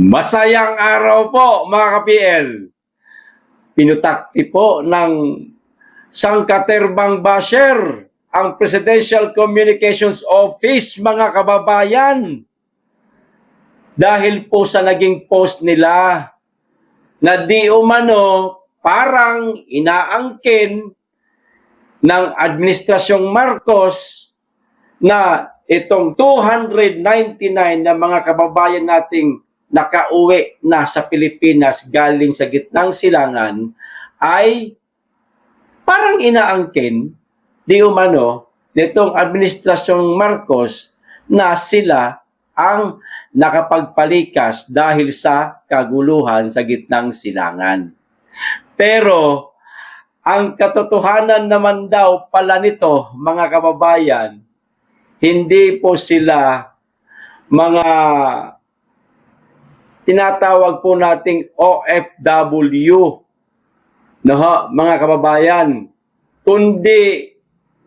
Masayang araw po mga ka-PL. Pinutakti po ng sangkaterbang basher ang Presidential Communications Office, mga kababayan. Dahil po sa naging post nila na di umano parang inaangkin ng Administrasyong Marcos na itong 299 na mga kababayan nating nakauwi na sa Pilipinas galing sa gitnang silangan ay parang inaangkin di umano nitong Administrasyong Marcos na sila ang nakapagpalikas dahil sa kaguluhan sa gitnang silangan. Pero ang katotohanan naman daw pala nito, mga kababayan, hindi po sila mga tinatawag po nating OFW, no, mga kababayan, kundi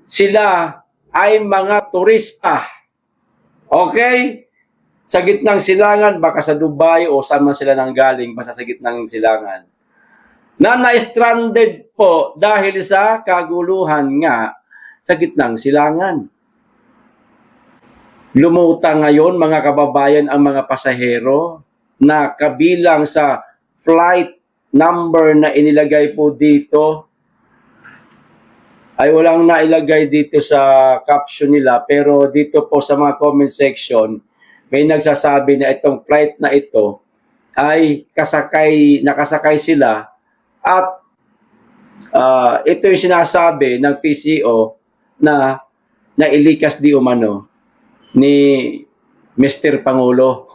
sila ay mga turista. Okay? Sa gitnang silangan, baka sa Dubai o saan man sila nanggaling, basta sa gitnang silangan, na na-stranded po dahil sa kaguluhan nga sa gitnang silangan. Lumutang ngayon, mga kababayan, ang mga pasahero na kabilang sa flight number na inilagay po dito ay walang nailagay dito sa caption nila, pero dito po sa mga comment section may nagsasabi na itong flight na ito ay nakasakay sila at ito yung sinasabi ng PCO na nailikas di umano ni Mr. Pangulo.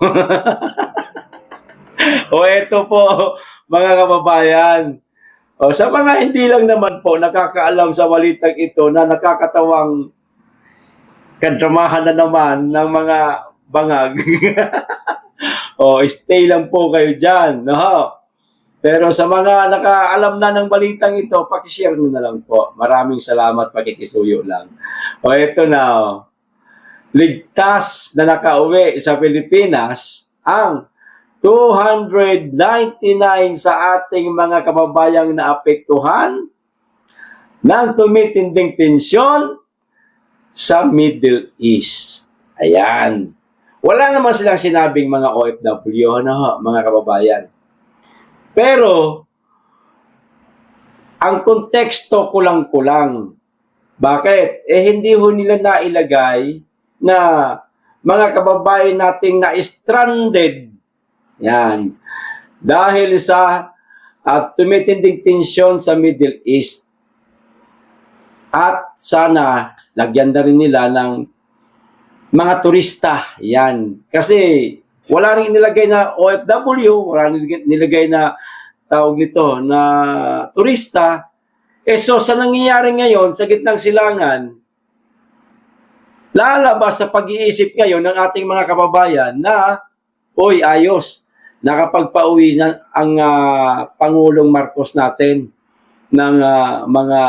O ito po, mga kababayan. O, sa mga hindi lang naman po nakakaalam sa balitang ito na nakakatawang kadramahan na naman ng mga bangag. O, stay lang po kayo dyan. No? Pero sa mga nakaalam na ng balitang ito, pakishare nyo na lang po. Maraming salamat, pakikisuyo lang. O, ito na. Ligtas na nakauwi sa Pilipinas ang 299 sa ating mga kababayang naapektuhan ng tumitinding tensyon sa Middle East. Ayan. Wala naman silang sinabing mga OFW, ano, mga kababayan. Pero, ang konteksto kulang-kulang. Bakit? Hindi ho nila nailagay na mga kababayan nating na-stranded. Yan. Dahil sa tumitinding tensyon sa Middle East. At sana, lagyan na rin nila ng mga turista. Yan. Kasi wala rin nilagay na OFW, wala rin nilagay na tawag nito na turista. So, sa nangyayari ngayon sa gitnang silangan, lalabas sa pag-iisip ngayon ng ating mga kababayan na, oy, ayos, nakapagpauwi na ang Pangulong Marcos natin ng mga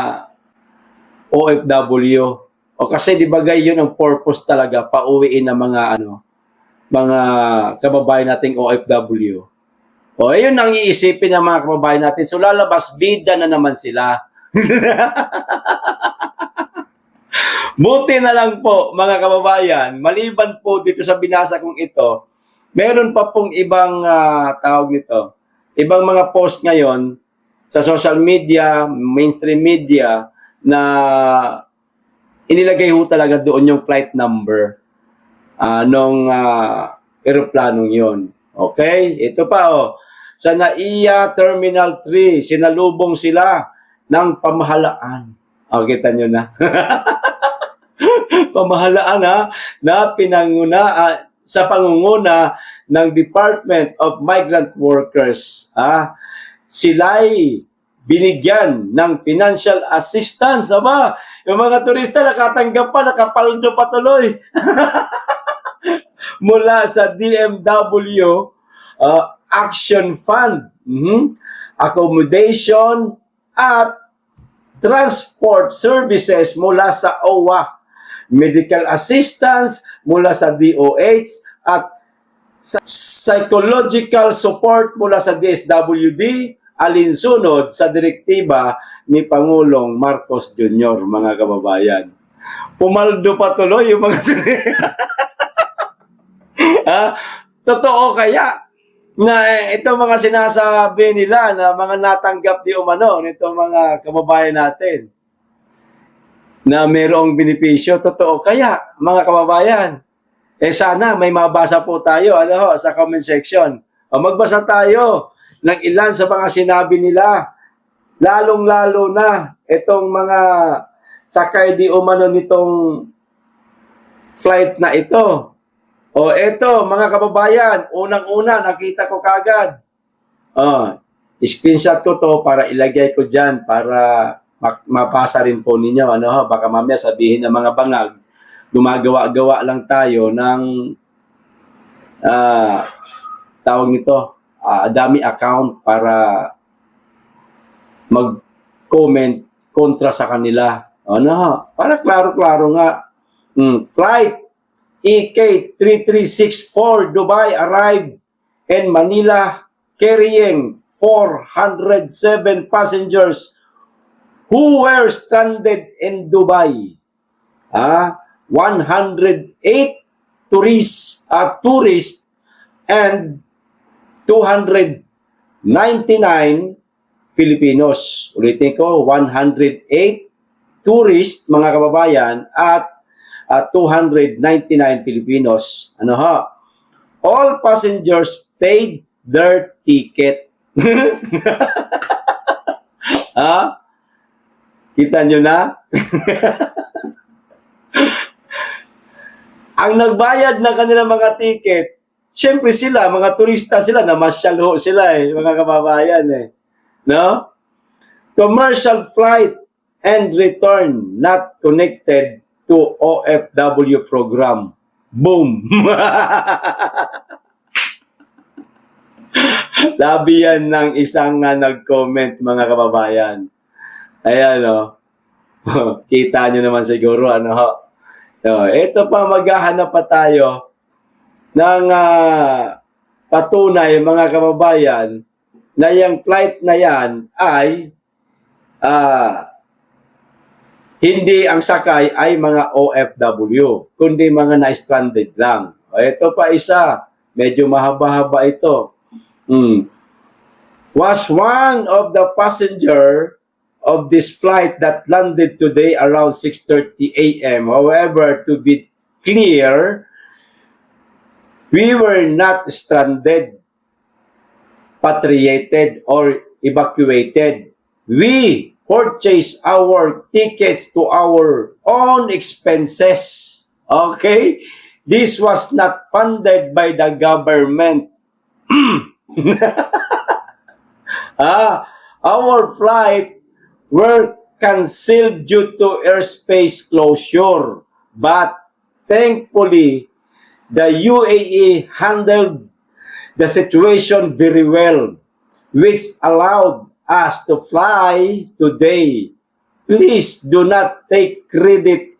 OFW. O kasi di ba yun ang purpose talaga, pauwiin ng mga kababayan nating OFW. O ayun ang iisipin ng mga kababayan natin. So lalabas, bida na naman sila. Buti na lang po, mga kababayan, maliban po dito sa binasa kong ito, meron pa pong ibang tawag nito, ibang mga post ngayon sa social media, mainstream media, na inilagay ho talaga doon yung flight number nung eroplanong yon. Okay? Ito pa sa NAIA Terminal 3, sinalubong sila ng pamahalaan. Kita nyo na. Pamahalaan na pinanguna sa pangunguna ng Department of Migrant Workers. Sila'y binigyan ng financial assistance. Yung mga turista nakatanggap pa, nakapaldo pa tuloy. Mula sa DMW Action Fund, accommodation at transport services mula sa OWA, medical assistance mula sa DOH at psychological support mula sa DSWD, alinsunod sa direktiba ni Pangulong Marcos Jr., mga kababayan. Pumaldo pa tuloy yung mga totoo kaya na ito mga sinasabi nila na mga natanggap di umano nito mga kababayan natin na mayroong benepisyo, totoo kaya mga kababayan? Sana may mabasa po tayo sa comment section. Magbasa tayo ng ilan sa mga sinabi nila, lalong-lalo na itong mga sakay di umano nitong flight na ito. Eto mga kababayan, unang-una nakita ko kagad. Screenshot ko to para ilagay ko dyan para mapasa rin po ninyo. Baka mamaya sabihin ng mga bangag, gumagawa-gawa lang tayo ng tawag nito, dami account para mag-comment kontra sa kanila. Para klaro-klaro nga. Flight EK3364 Dubai arrived in Manila carrying 407 passengers who were stranded in Dubai. 108 tourists and 299 Filipinos. Ulitin ko, 108 tourists, mga kababayan, at 299 Filipinos. All passengers paid their ticket. Kita nyo na? Ang nagbayad ng kanilang mga ticket, syempre sila, mga turista sila, namasyal sila mga kababayan No? Commercial flight and return not connected to OFW program. Boom! Sabi yan ng isang nag-comment, mga kababayan. Ayan, kita nyo naman siguro, ito pa, maghahanap pa tayo ng patunay, mga kababayan, na yung flight na yan ay hindi ang sakay ay mga OFW, kundi mga na-stranded lang. Ito pa isa, medyo mahaba-haba ito. Was one of the passenger of this flight that landed today around 6:30 a.m. However, to be clear, we were not stranded, patriated, or evacuated. We purchased our tickets to our own expenses. Okay? This was not funded by the government. Our flight were canceled due to airspace closure. But thankfully, the UAE handled the situation very well, which allowed us to fly today. Please do not take credit,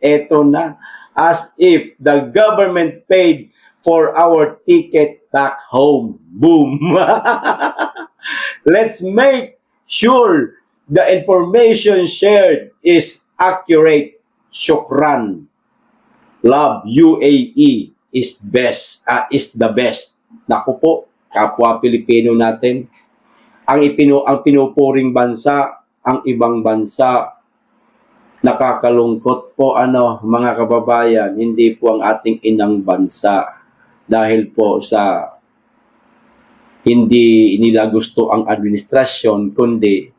as if the government paid for our ticket back home. Boom! Let's make sure the information shared is accurate. Shukran. Love, UAE is best, is the best. Naku po, kapwa Pilipino natin, ang pinupuring bansa, ang ibang bansa. Nakakalungkot po mga kababayan, hindi po ang ating inang bansa dahil po sa hindi nila gusto ang administrasyon, kundi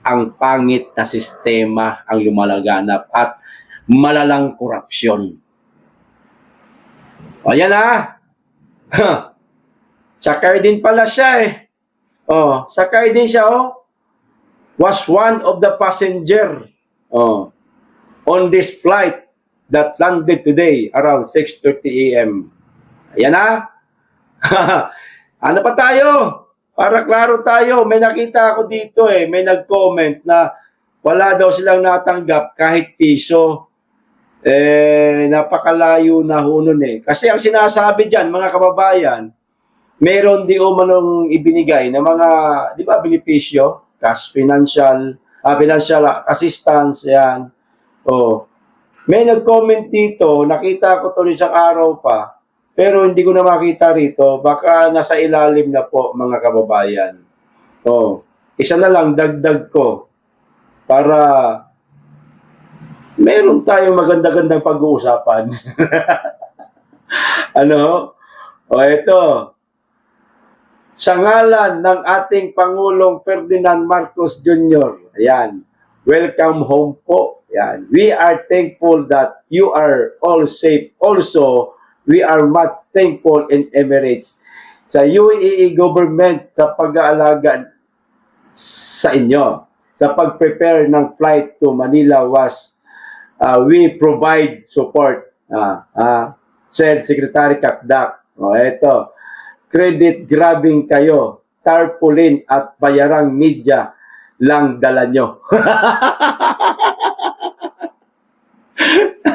ang pangit na sistema ang lumalaganap at malalang korupsyon. Ayan sakay din pala siya sakay din siya was one of the passenger on this flight that landed today around 6:30 a.m. Ayan ano pa tayo? Para klaro tayo, may nakita ako dito may nag-comment na wala daw silang natanggap kahit piso. Napakalayo na ho nun Kasi ang sinasabi dyan, mga kababayan, meron di umanong ibinigay na mga, di ba, benepisyo, cash, financial assistance, yan. Oh. May nag-comment dito, nakita ko to isang araw pa, pero hindi ko na makita rito, baka nasa ilalim na po mga kababayan. Oh. Isa na lang, dagdag ko, para meron tayong maganda-gandang pag-uusapan. Ano? O ito, sa ngalan ng ating Pangulong Ferdinand Marcos Jr., ayan, welcome home po. Ayan. We are thankful that you are all safe. Also, we are much thankful in Emirates sa UAE government sa pag-aalaga sa inyo. Sa pag-prepare ng flight to Manila was we provide support. Said Secretary Kakdak. O eto, credit grabbing kayo, tarpaulin at bayarang media lang dala nyo.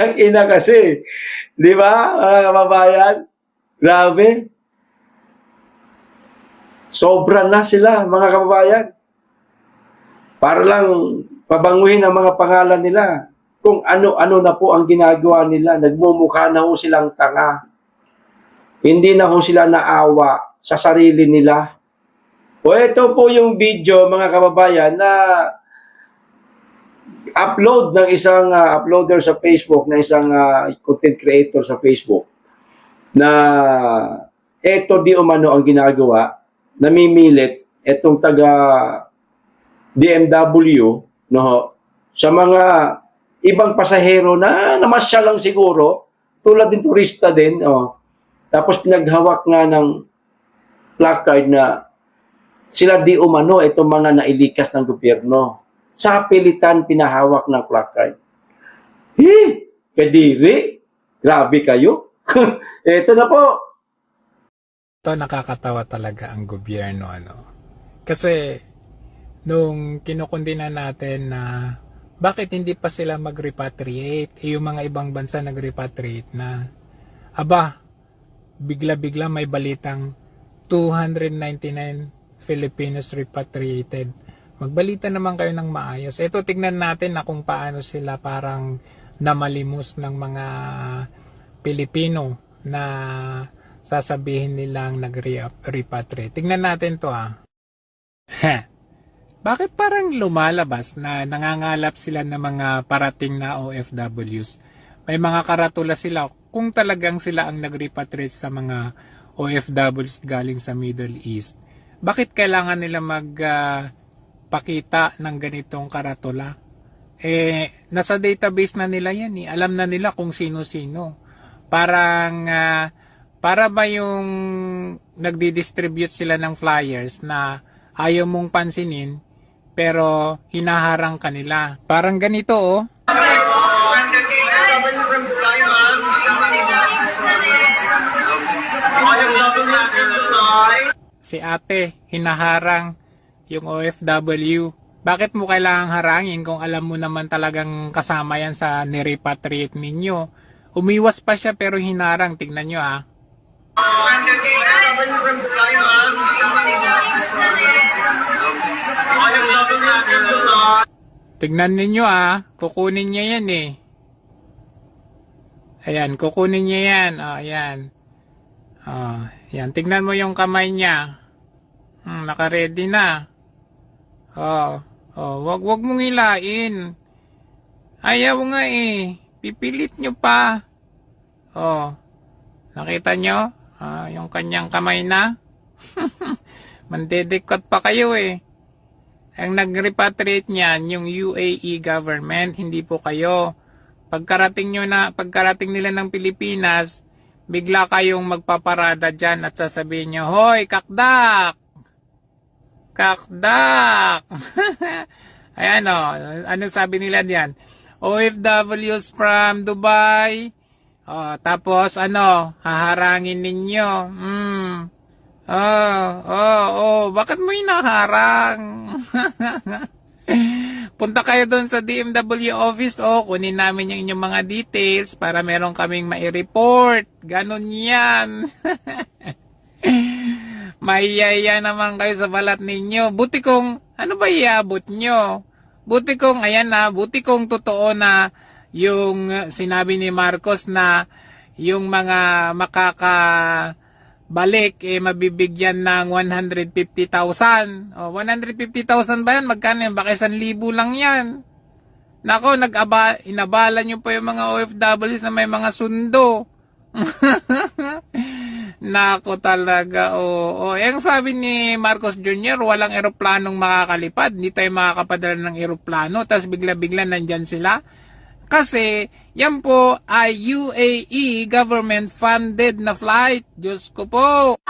Ang ina kasi, di ba, mga kababayan? Grabe. Sobra na sila, mga kababayan. Para lang pabanguhin ang mga pangalan nila. Kung ano-ano na po ang ginagawa nila, nagmumukha na ho silang tanga. Hindi na ho sila naawa sa sarili nila. O ito po yung video, mga kababayan, na upload ng isang uploader sa Facebook, na isang content creator sa Facebook, na eto di umano ang ginagawa, namimilit etong taga DMW, no, sa mga ibang pasahero na namasya lang siguro, tulad din turista din, tapos pinaghawak nga ng placard na sila di umano itong mga nailikas ng gobyerno. Sa pilitan pinahawak ng placard. Kadiri, grabe kayo. Ito na po. Ito nakakatawa talaga ang gobyerno, ano. Kasi nung kinukundina natin na bakit hindi pa sila mag-repatriate, yung mga ibang bansa nag-repatriate na. Aba, bigla-bigla may balitang 299 Filipinos repatriated. Magbalita naman kayo ng maayos. Ito, tignan natin na kung paano sila parang namalimos ng mga Pilipino na sasabihin nilang nag-repatriate. Tignan natin to, Bakit parang lumalabas na nangangalap sila ng mga parating na OFWs? May mga karatula sila kung talagang sila ang nag-repatriate sa mga OFWs galing sa Middle East. Bakit kailangan nila magpakita ng ganitong karatula? Nasa database na nila yan. Alam na nila kung sino-sino. Parang, para ba yung nagdi-distribute sila ng flyers na ayaw mong pansinin, pero hinaharang kanila. Parang ganito, Si ate, hinaharang yung OFW. Bakit mo kailangang harangin kung alam mo naman talagang kasama yan sa nirepatriate ninyo? Umiwas pa siya pero hinarang. Tignan nyo, Tignan ninyo, kukunin niya yan Ayan, kukunin niya yan. Ayan. Yan, tignan mo yung kamay niya. Naka-ready na. Wag mong hilain. Ayaw nga Pipilit nyo pa. Nakita nyo? Yung kanyang kamay na. Mandedekot pa kayo Ang nag-repatriate niyan, yung UAE government, hindi po kayo. Pagkarating nila ng Pilipinas, bigla kayong magpaparada dyan at sasabihin nyo, "Hoy, kakdak! Kakdak!" Ayan ano sabi nila diyan? OFWs from Dubai. Tapos haharangin ninyo. Bakit mo hinaharang? Punta kayo doon sa DMW office, kunin namin yung inyong mga details para meron kaming mai-report. Ganon yan. Mahiyaya naman kayo sa balat ninyo. Buti kung, ano ba iabot nyo? Buti kung, ayan na, buti kung totoo na yung sinabi ni Marcos na yung mga makakabalik, mabibigyan ng 150,000. O, 150,000 ba yan? Magkano yan? Baka 1,000 lang yan. Nako, inabala nyo pa yung mga OFWs na may mga sundo. Nako talaga, oo. Yung sabi ni Marcos Jr., walang eroplanong makakalipad. Hindi tayo makakapadala ng eroplano. Tapos bigla-bigla nandyan sila. Kasi, yan po ay UAE government-funded na flight. Diyos ko po.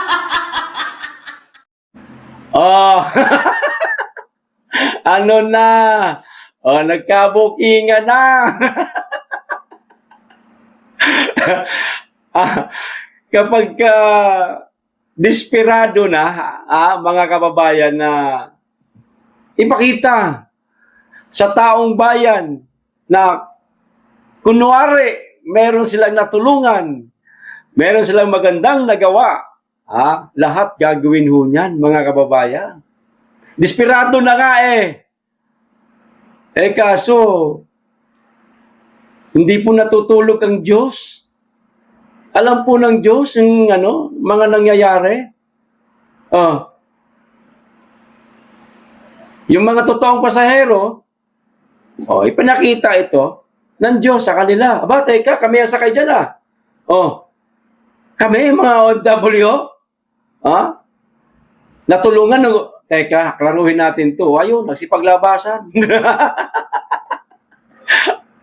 Oh, ano na? Oh, nagkabukingan na. Kapag desperado na, mga kababayan, na ipakita sa taong bayan na kunwari meron silang natulungan, meron silang magandang nagawa, lahat gagawin ho niyan, mga kababayan. Desperado na nga eh. Kaso, hindi po natutulog ang Diyos. Alam po ng Diyos yung mga nangyayari. Yung mga totoong pasahero, ipinakita ito ng Diyos sa kanila. Aba, teka, kami ang sakay dyan kami, mga OFW, natulungan ng... Teka, klaruhin natin to. Ayun, nagsipaglabasan.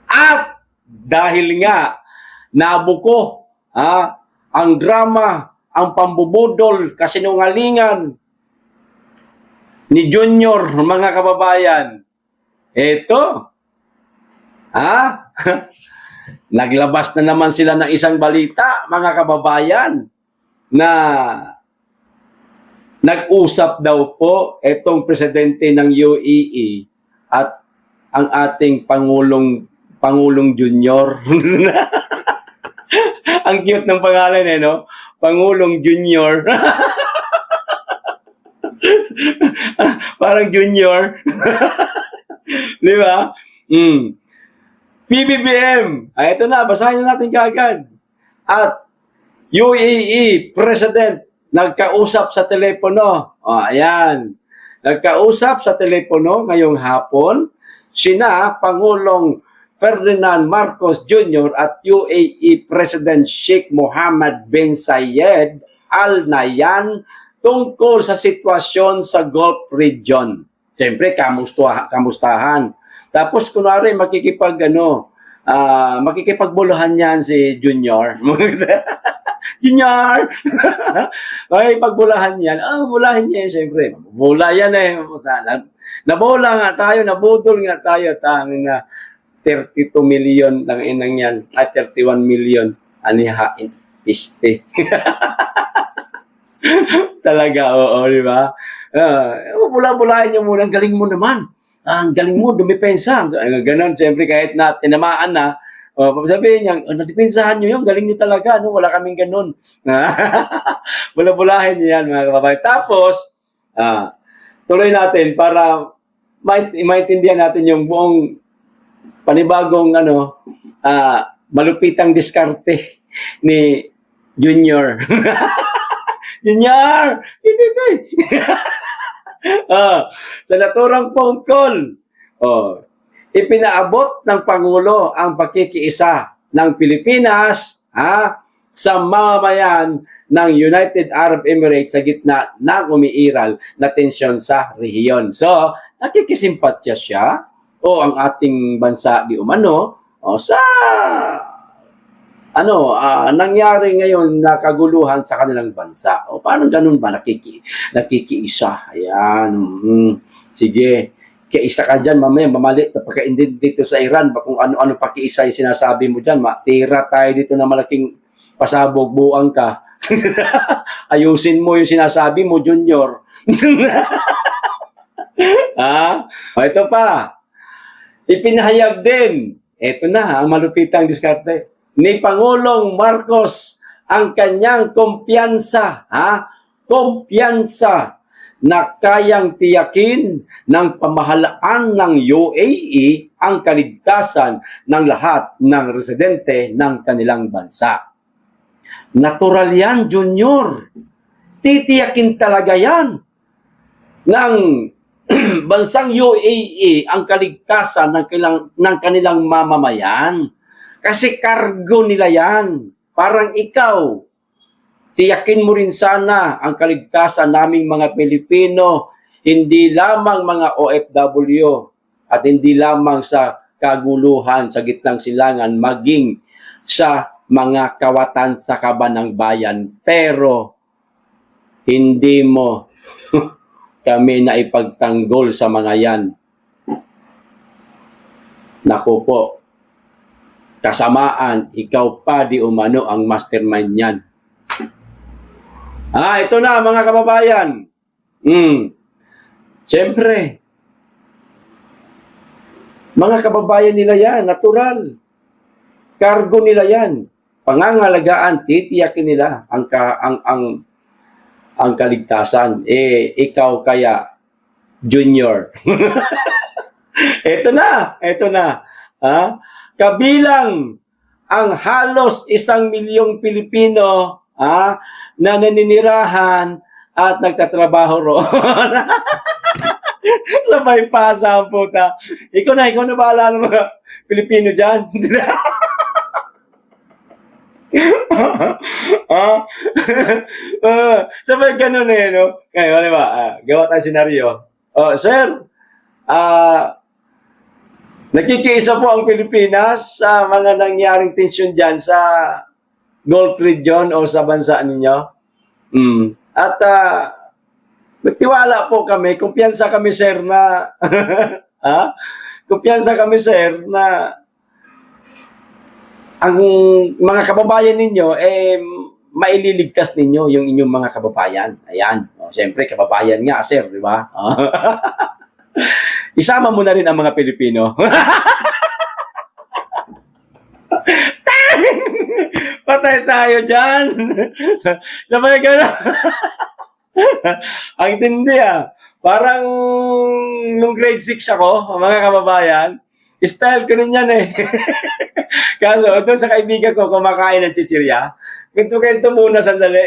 At dahil nga nabuko ang drama, ang pambubudol, kasinungalingan ni Junior, mga kababayan, eto, naglabas na naman sila ng isang balita, mga kababayan, na nag-usap daw po itong presidente ng UAE at ang ating Pangulong Junior. Ang cute ng pangalan no? Pangulong Junior. Parang junior. Di ba? PBBM. Ito na, basahin na natin kaagad. At UAE President nagkausap sa telepono. Ayan. Nagkausap sa telepono ngayong hapon sina Pangulong Ferdinand Marcos Jr. at UAE President Sheikh Mohammed bin Zayed Al Nahyan tungkol sa sitwasyon sa Gulf region. Siyempre, kamustahan. Tapos, kunwari, makikipagbuluhan yan si Junior. Junior! Makikipagbulahan yan. Bulahan niya, siyempre. Bula yan Nabola nga tayo, nabudol nga tayo. Tanging na 32 million lang inang yan. 31 million. Anihain. Piste. Talaga, oo, di ba? Bula-bulahin niyo muna. Ang galing mo naman. Ang galing mo, dumipensa. Ganon, siyempre, kahit na tinamaan na, sabihin niya, nadipensahan niyo yun, galing niyo talaga, wala kaming ganon. Bula-bulahin niyo yan, mga kababayan. Tapos, tuloy natin para maintindihan natin yung buong panibagong malupitang diskarte ni Junior. Junior! Ito. Sa naturang phone call, ipinaabot ng Pangulo ang pakikiisa ng Pilipinas sa mamamayan ng United Arab Emirates sa gitna ng umiiral na tensyon sa rehiyon. So, nakikisimpatya siya o ang ating bansa di umano sa nangyari ngayon na kaguluhan sa kanilang bansa. O paano ganun ba nakikiisa? Ayan. Sige. Kaisa ka dyan, mamaya mamalit na pagka-indid dito sa Iran, kung ano-ano pakiisa yung sinasabi mo dyan, matira tayo dito na malaking pasabog, buang ka. Ayusin mo yung sinasabi mo, Junior. Ito pa. Ipinahayag din. Ito na, ang malupitang diskarte ni Pangulong Marcos ang kanyang kumpiyansa kumpiyansa na kayang tiyakin ng pamahalaan ng UAE ang kaligtasan ng lahat ng residente ng kanilang bansa. Natural yan, Junior. Titiyakin talaga yan ng bansang UAE ang kaligtasan ng kanilang mamamayan. Kasi kargo nila yan. Parang ikaw, tiyakin mo rin sana ang kaligtasan naming mga Pilipino, hindi lamang mga OFW at hindi lamang sa kaguluhan sa gitnang silangan, maging sa mga kawatan sa kaban ng bayan. Pero hindi mo kami na ipagtanggol sa mga yan. Naku po, kasamaan, ikaw pa di umano ang mastermind yan. Ito na mga kababayan. Siyempre, mga kababayan nila yan, natural. Kargo nila yan. Pangangalagaan, titiyakin nila ang kaligtasan. Ikaw kaya, Junior. Ito na. Kabilang ang halos 1,000,000 Pilipino na naninirahan at nagtatrabaho roon. Sabay pasa ang puta. Ikaw na bahala ng mga Pilipino dyan. Sabay ganun no? Kaya, di ba? Gawa tayong senaryo. Sir, nakikiisa po ang Pilipinas sa mga nangyaring tensyon dyan sa Gulf region o sa bansa ninyo. At nagtiwala po kami, kumpiyansa kami sir na kumpiyansa kami sir na ang mga kababayan ninyo maililigtas ninyo yung inyong mga kababayan. Ayan. Siyempre, kababayan nga sir, di ba? Isama mo na rin ang mga Pilipino. Patay tayo dyan. Sabay ka na. Ang tindi Parang nung grade 6 ako, mga kababayan, style ko rin yan Kaso, doon sa kaibigan ko, kumakain ng chichirya, kwento-kwento muna sandali.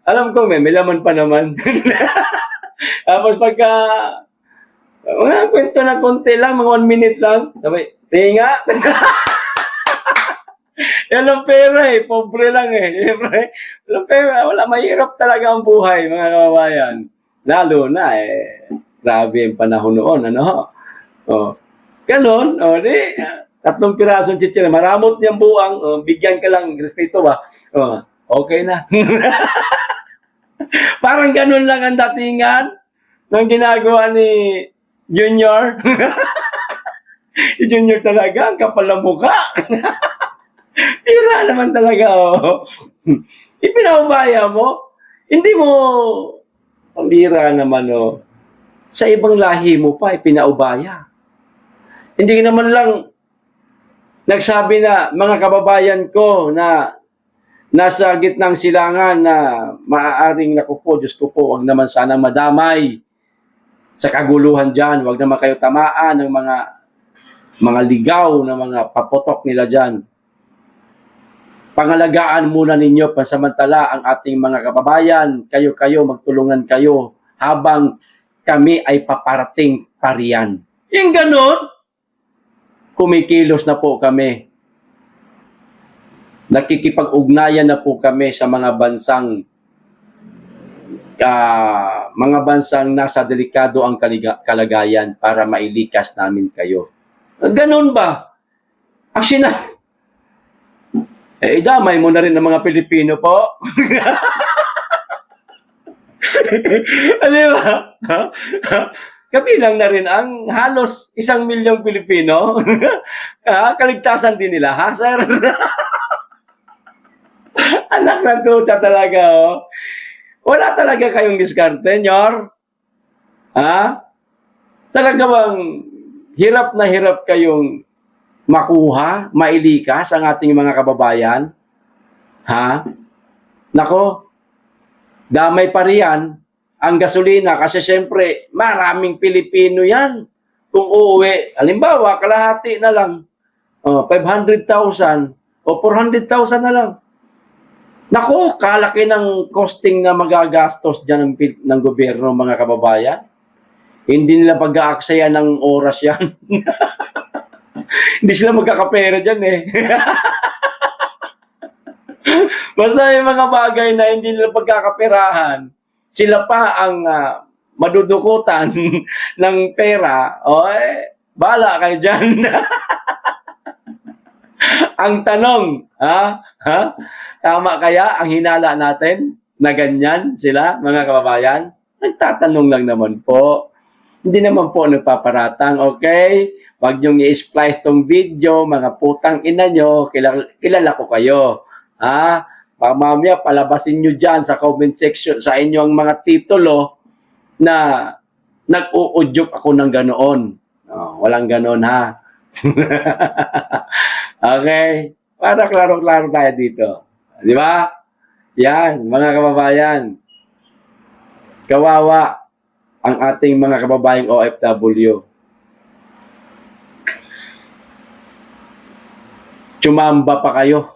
Alam ko, may laman pa naman. Tapos pagka, mga kwento na konti lang, mga 1 minute lang, sabay, tinga. Yan ang pera pobre lang Siyempre, walang pera, mahirap talaga ang buhay, mga kababayan. Lalo na grabe ang panahon noon, Ganon, di, 3 pirasong chichirya, maramot niyang buwang, bigyan ka lang, respeto ba? Okay na. Parang ganon lang ang datingan ng ginagawa ni Junior. Si Junior talaga, ang kapal ng mukha. Tira naman talaga, Ipinaubaya mo, hindi mo, pambira naman, Sa ibang lahi mo pa, ipinaubaya. Hindi naman lang nagsabi na, mga kababayan ko na nasa gitnang silangan na maaaring, naku po, Diyos ko po, wag naman sana madamay sa kaguluhan dyan. Wag naman kayo tamaan ng mga ligaw na mga papotok nila dyan. Pangalagaan muna ninyo pansamantala ang ating mga kababayan. Kayo, magtulungan kayo habang kami ay paparating pariyan. Yung ganun, kumikilos na po kami. Nakikipag-ugnayan na po kami sa mga bansang nasa delikado ang kalagayan para mailikas namin kayo. Ganun ba? Actually, damay mo na rin ng mga Pilipino po. Ano ba? Kabilang na rin ang halos 1,000,000 Pilipino. Kaligtasan din nila, ha, sir? Anak ng tuta talaga, Wala talaga kayong diskarte, Nyor? Talaga bang hirap na hirap kayong makuha, mailikas ang ating mga kababayan? Nako, Damay pa riyan ang gasolina kasi syempre maraming Pilipino yan. Kung uuwi, halimbawa, kalahati na lang, 500,000 o 400,000 na lang. Naku, kalaki ng costing na magagastos dyan ng gobyerno, mga kababayan. Hindi nila pag-aaksaya ng oras yan. Hindi sila magkakapera dyan eh. Basta yung mga bagay na hindi nila pagkakaperahan, sila pa ang madudukutan ng pera, bahala kayo dyan. Ang tanong, tama kaya ang hinala natin na ganyan sila, mga kababayan? Nagtatanong lang naman po. Hindi naman po nagpaparatang, okay? Huwag niyong i-splice tong video, mga putang ina nyo, kilala ko kayo. Mamaya palabasin nyo dyan sa comment section sa inyong mga titulo na nag-uudyok ako ng ganoon. Walang ganoon ha. Okay? Para klaro-klaro tayo dito. Di ba? Yan, mga kababayan. Kawawa ang ating mga kababayang OFW. Tsumamba pa kayo.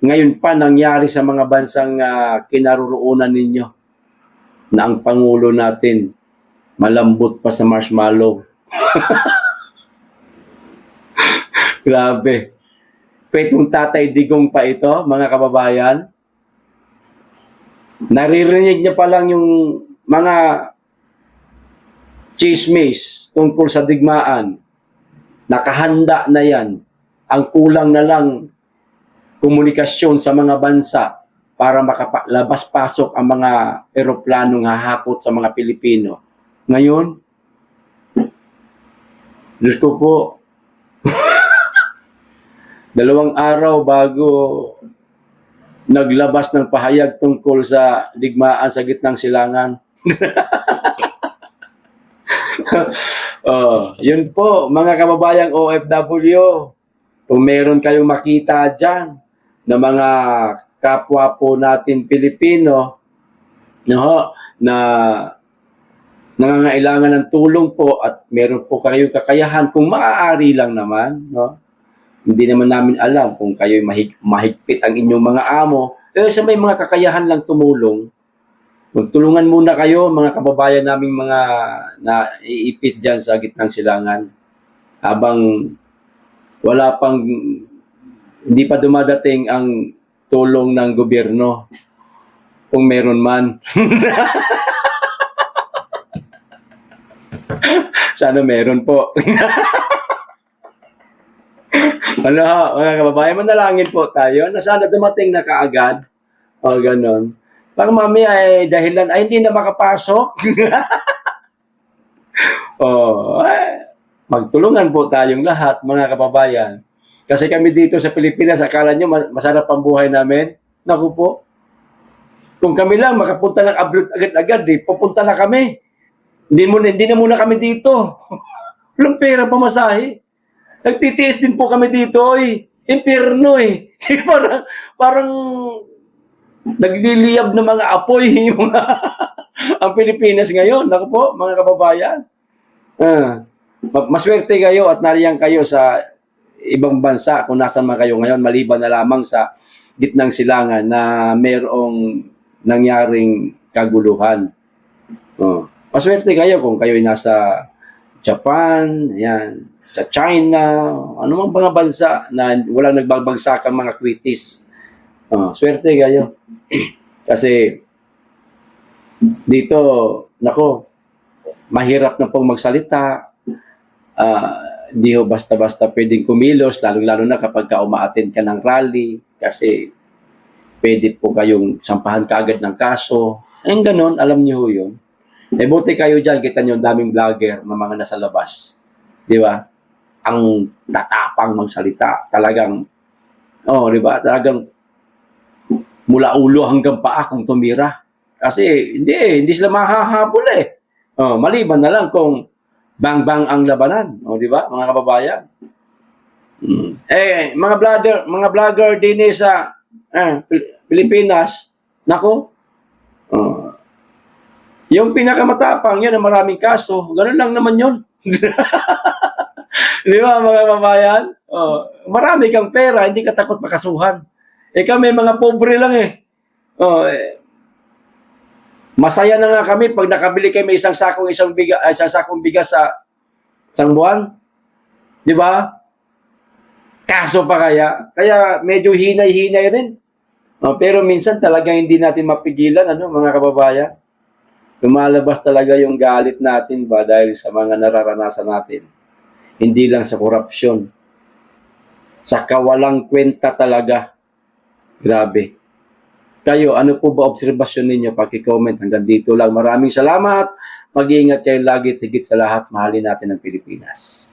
Ngayon pa nangyari sa mga bansang kinaroroonan ninyo na ang Pangulo natin malambot pa sa marshmallow. Grabe. Petong Tatay Digong pa ito, mga kababayan. Naririnig niya pa lang yung mga chismis tungkol sa digmaan. Nakahanda na yan. Ang kulang na lang komunikasyon sa mga bansa para makalabas-pasok ang mga eroplanong hahakot sa mga Pilipino. Ngayon, Diyos ko po, 2 araw bago naglabas ng pahayag tungkol sa digmaan sa gitnang silangan. Yun po, mga kababayang OFW, kung meron kayong makita dyan na mga kapwa po natin Pilipino na nangangailangan ng tulong po at meron po kayong kakayahan, kung maaari lang naman, hindi naman namin alam kung kayo mahigpit ang inyong mga amo, sa may mga kakayahan lang tumulong, magtulungan muna kayo, mga kababayan naming mga naiipit dyan sa gitnang silangan, habang wala pang, hindi pa dumadating ang tulong ng gobyerno, kung meron man. Sana meron po. Mga kababayan, manalangin po tayo na sana dumating na kaagad. Ganon. Pag mami ay dahilan ay hindi na makapasok. Magtulungan po tayong lahat, mga kababayan. Kasi kami dito sa Pilipinas, akala nyo masarap ang buhay namin. Naku po. Kung kami lang makapunta ng abroad agad-agad, pupunta na kami. Hindi na muna kami dito. Walang pera pamasahe. Nagtitiis din po kami dito, impierno parang nagliliyab ng mga apoy ang Pilipinas ngayon. Naku po, mga kababayan. Maswerte kayo at nariyan kayo sa ibang bansa kung nasan man kayo ngayon, maliban na lamang sa gitnang silangan na mayroong nangyaring kaguluhan. Maswerte kayo kung kayo ay nasa Japan, yan, sa China, anumang mga bansa na walang nagbabagsakang mga kritis. Swerte kayo. Kasi dito, nako, mahirap na pong magsalita. Hindi ho basta-basta pwedeng kumilos, lalo-lalo na kapag uma-attend ka ng rally, kasi pwede po kayong sampahan kaagad ng kaso. Ganon, alam niyo ho yun. Buti kayo dyan, kita nyo, daming vlogger na mga nasa labas. Di ba? Ang tatapang magsalita. Talagang, di ba? Talagang mula ulo hanggang paa kung tumira. Kasi hindi sila mahahabol maliban na lang kung bang-bang ang labanan. Di ba, mga kababayan? Mga vlogger din sa Pilipinas, nako, Oh. Yung pinakamatapang, yan ang maraming kaso. Ganun lang naman yun. Di ba, mga kababayan? Oh, marami kang pera, hindi ka takot makasuhan. Eh kami, mga pobre lang eh. Oh, masaya na nga kami pag nakabili kami isang sakong bigas sa isang buwan. Di ba? Kaso pa kaya medyo hinay-hinay rin. Oh, pero minsan talaga hindi natin mapigilan, ano, mga kababayan. Lumalabas talaga yung galit natin ba dahil sa mga nararanasan natin. Hindi lang sa korupsyon. Sa kawalang kwenta talaga. Grabe. Kayo, ano po ba obserbasyon ninyo? Paki-comment. Hanggang dito lang. Maraming salamat. Mag-iingat kayo lagi. Higit sa lahat, mahalin natin ang Pilipinas.